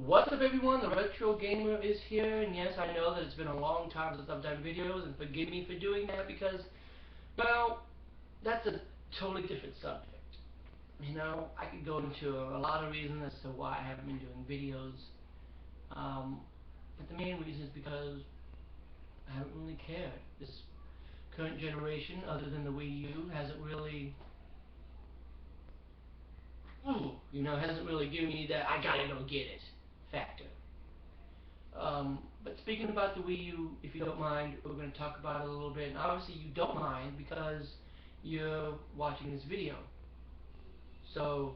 What's up everyone, the Retro Gamer is here, and yes, I know that it's been a long time since I've done videos, and forgive me for doing that because, well, that's a totally different subject. You know, I could go into a lot of reasons as to why I haven't been doing videos, but the main reason is because I haven't really cared. This current generation, other than the Wii U, hasn't really, hasn't really given me that I gotta go get it factor. But speaking about the Wii U, if you don't mind, we're going to talk about it a little bit. And obviously you don't mind because you're watching this video. So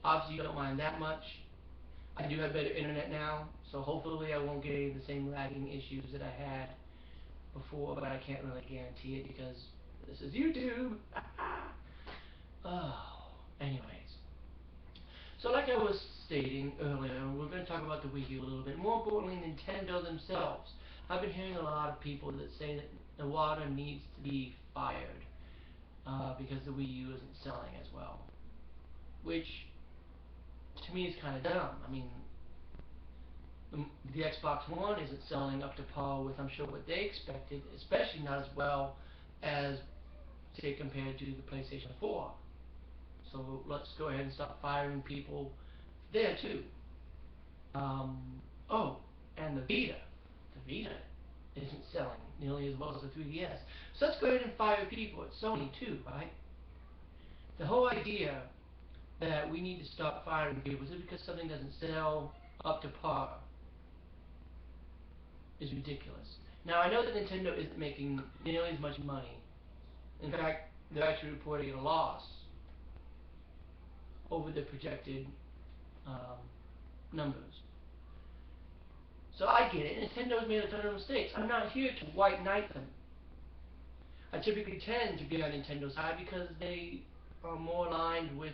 obviously you don't mind that much. I do have better internet now, so hopefully I won't get any of the same lagging issues that I had before, but I can't really guarantee it because this is YouTube. Oh, anyways. So like I was stating earlier, we're going to talk about the Wii U a little bit. More importantly, Nintendo themselves. I've been hearing a lot of people that say that the water needs to be fired because the Wii U isn't selling as well. Which, to me, is kind of dumb. I mean, the Xbox One isn't selling up to par with, I'm sure, what they expected, especially not as well as, say, compared to the PlayStation 4. So let's go ahead and start firing people there too. Oh, and the Vita. The Vita isn't selling nearly as well as the 3DS. So let's go ahead and fire people at Sony too, right? The whole idea that we need to start firing people just because something doesn't sell up to par is ridiculous. Now I know that Nintendo isn't making nearly as much money. In fact, they're actually reporting a loss over the projected numbers. So I get it. Nintendo's made a ton of mistakes. I'm not here to white knight them. I typically tend to be on Nintendo's side because they are more aligned with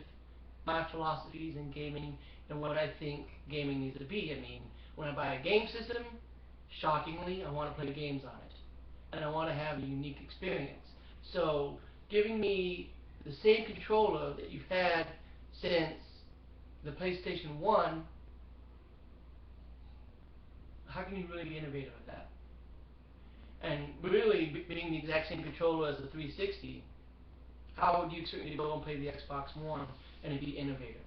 my philosophies in gaming and what I think gaming needs to be. I mean, when I buy a game system, shockingly, I want to play games on it. And I want to have a unique experience. So, giving me the same controller that you've had since the PlayStation 1, how can you really be innovative with that? And really, being the exact same controller as the 360, how would you expect me to go and play the Xbox One and be innovative?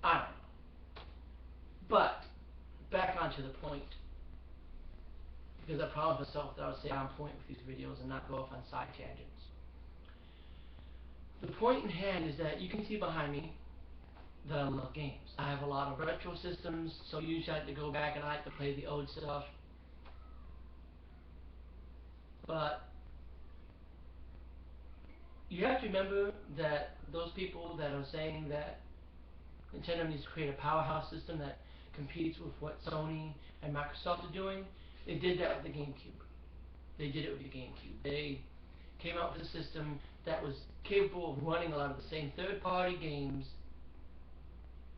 I don't know. But, back onto the point, because I promised myself that I would stay on point with these videos and not go off on side tangents. The point in hand is that you can see behind me that I love games. I have a lot of retro systems, so usually I like to go back and I like to play the old stuff. But you have to remember that those people that are saying that Nintendo needs to create a powerhouse system that competes with what Sony and Microsoft are doing, they did that with the GameCube. They did it with the GameCube. They came out with a system that was capable of running a lot of the same third-party games.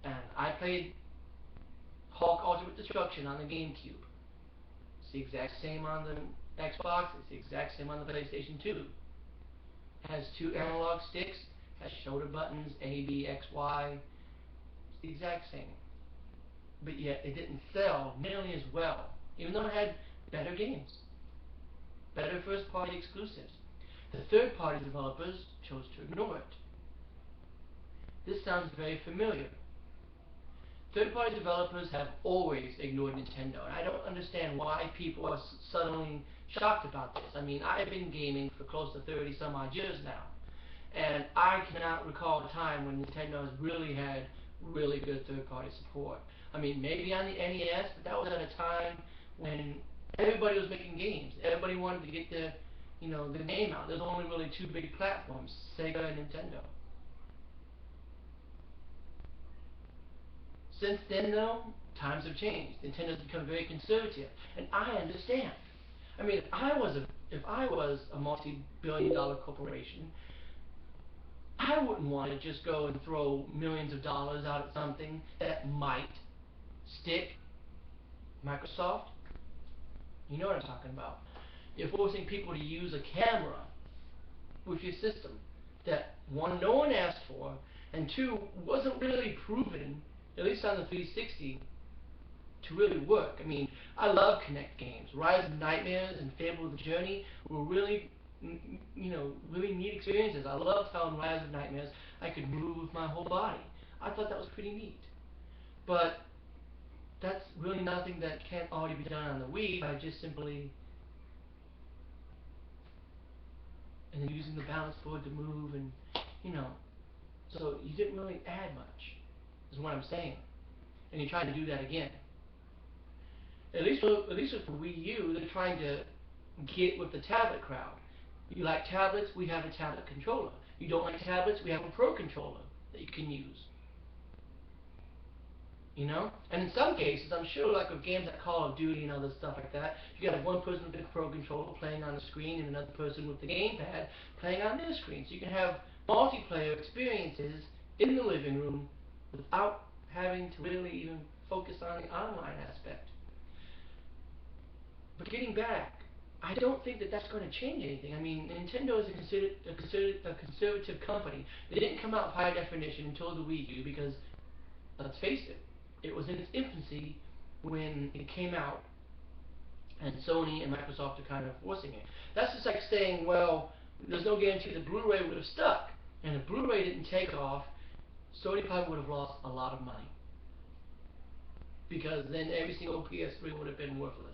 And I played Hulk Ultimate Destruction on the GameCube. It's the exact same on the Xbox. It's the exact same on the PlayStation 2. It has two analog sticks, has shoulder buttons, A, B, X, Y. It's the exact same. But yet it didn't sell nearly as well, even though it had better games, better first-party exclusives. The third-party developers chose to ignore it. This sounds very familiar. Third-party developers have always ignored Nintendo, and I don't understand why people are suddenly shocked about this. I mean, I've been gaming for close to 30 some odd years now, and I cannot recall a time when Nintendo has really had really good third-party support. I mean, maybe on the NES, but that was at a time when everybody was making games. Everybody wanted to get their name out. There's only really two big platforms, Sega and Nintendo. Since then, though, times have changed. Nintendo's become very conservative, and I understand. I mean, if I was a multi-billion-dollar corporation, I wouldn't want to just go and throw millions of dollars out at something that might stick. Microsoft, you know what I'm talking about. You're forcing people to use a camera with your system that, one, no one asked for, and two, wasn't really proven at least on the 360, to really work. I mean, I love Kinect games. Rise of Nightmares and Fable of the Journey were really, really neat experiences. I loved how in Rise of Nightmares I could move with my whole body. I thought that was pretty neat. But that's really nothing that can't already be done on the Wii by just simply and then using the balance board to move and, you know, so you didn't really add much, is what I'm saying. And you're trying to do that again. At least with the Wii U, they're trying to get with the tablet crowd. You like tablets? We have a tablet controller. You don't like tablets? We have a Pro controller that you can use. You know? And in some cases, I'm sure, like with games like Call of Duty and other stuff like that, you got one person with the Pro controller playing on the screen and another person with the gamepad playing on their screen. So you can have multiplayer experiences in the living room without having to really even focus on the online aspect. But getting back, I don't think that that's going to change anything. I mean, Nintendo is a conservative company. They didn't come out with high definition until the Wii U because, let's face it, it was in its infancy when it came out, and Sony and Microsoft are kind of forcing it. That's just like saying, well, there's no guarantee the Blu-ray would have stuck, and if Blu-ray didn't take off, Sony probably would have lost a lot of money, because then every single PS3 would have been worthless.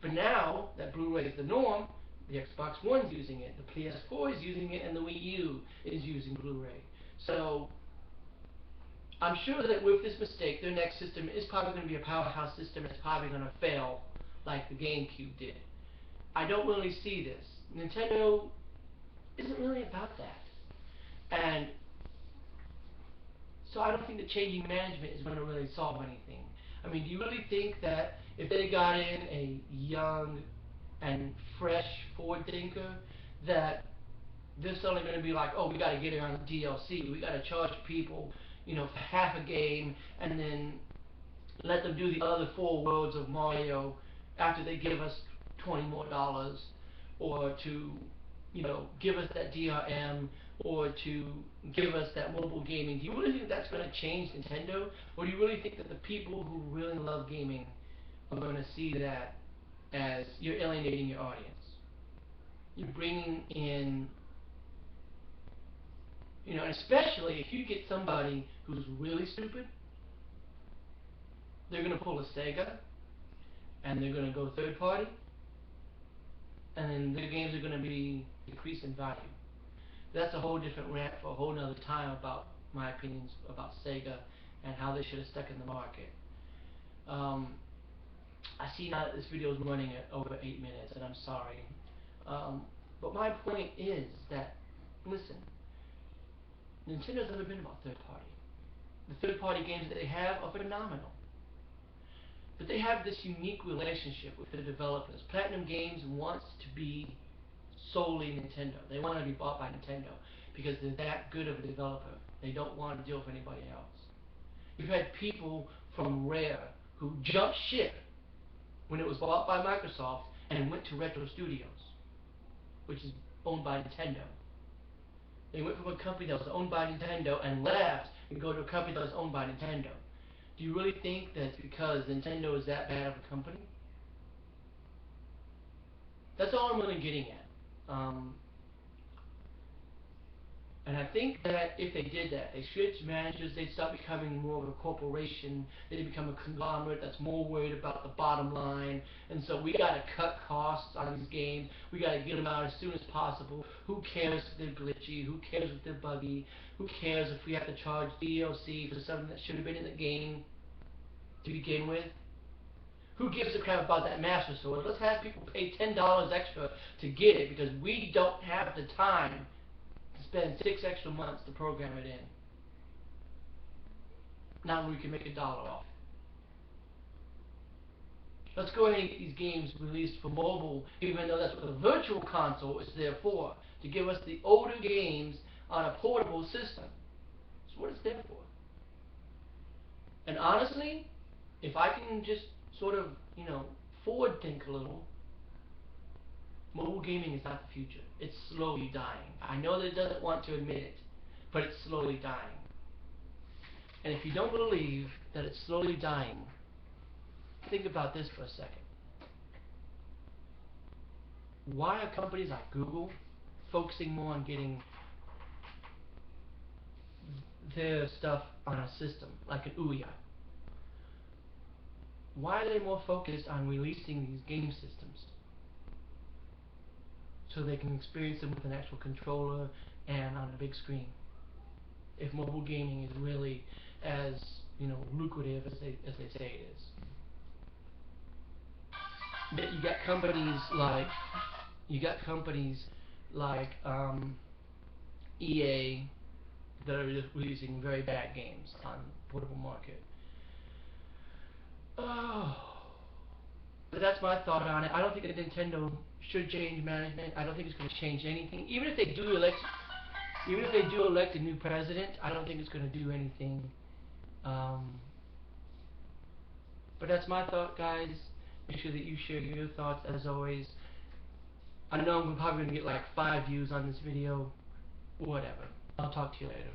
But now that Blu-ray is the norm, the Xbox One's using it, the PS4 is using it, and the Wii U is using Blu-ray. So I'm sure that with this mistake, their next system is probably going to be a powerhouse system. It's probably going to fail like the GameCube did. I don't really see this. Nintendo isn't really about that. And so I don't think that changing management is going to really solve anything. I mean, do you really think that if they got in a young and fresh forward thinker, that they're suddenly going to be like, oh, we got to get it on the DLC, we got to charge people, for half a game, and then let them do the other 4 worlds of Mario after they give us $20 more, or to, give us that DRM, or to give us that mobile gaming. Do you really think that's going to change Nintendo? Or do you really think that the people who really love gaming are going to see that as you're alienating your audience? You're bringing in, and especially if you get somebody who's really stupid, they're going to pull a Sega, and they're going to go third party, and then their games are going to be decreased in value. That's a whole different rant for a whole nother time about my opinions about Sega and how they should have stuck in the market. I see now that this video is running at over 8 minutes, and I'm sorry. But my point is that, listen, Nintendo's never been about third party. The third party games that they have are phenomenal. But they have this unique relationship with the developers. Platinum Games wants to be solely Nintendo. They want to be bought by Nintendo because they're that good of a developer. They don't want to deal with anybody else. You've had people from Rare who jumped ship when it was bought by Microsoft and went to Retro Studios, which is owned by Nintendo. They went from a company that was owned by Nintendo and left and go to a company that was owned by Nintendo. Do you really think that's because Nintendo is that bad of a company? That's all I'm really getting at. And I think that if they did that, they switched managers, they'd start becoming more of a corporation, they'd become a conglomerate that's more worried about the bottom line, and so we got to cut costs on these games, we got to get them out as soon as possible. Who cares if they're glitchy, who cares if they're buggy, who cares if we have to charge DLC for something that should have been in the game to begin with? Who gives a crap about that Master Sword? Let's have people pay $10 extra to get it because we don't have the time to spend 6 extra months to program it in. Now we can make $1 off. Let's go ahead and get these games released for mobile, even though that's what the virtual console is there for, to give us the older games on a portable system. That's what it's there for. And honestly, if I can just sort of, forward think a little, mobile gaming is not the future. It's slowly dying. I know that it doesn't want to admit it, but it's slowly dying. And if you don't believe that it's slowly dying, think about this for a second. Why are companies like Google focusing more on getting their stuff on a system, like an Ouya? Why are they more focused on releasing these game systems so they can experience them with an actual controller and on a big screen? If mobile gaming is really as, you know, lucrative as they say it is. But you got companies like EA that are just releasing very bad games on portable market. Oh. But that's my thought on it. I don't think that Nintendo should change management. I don't think it's going to change anything. Even if they do elect a new president, I don't think it's going to do anything. But that's my thought, guys. Make sure that you share your thoughts as always. I know I'm probably going to get like 5 views on this video. Whatever. I'll talk to you later.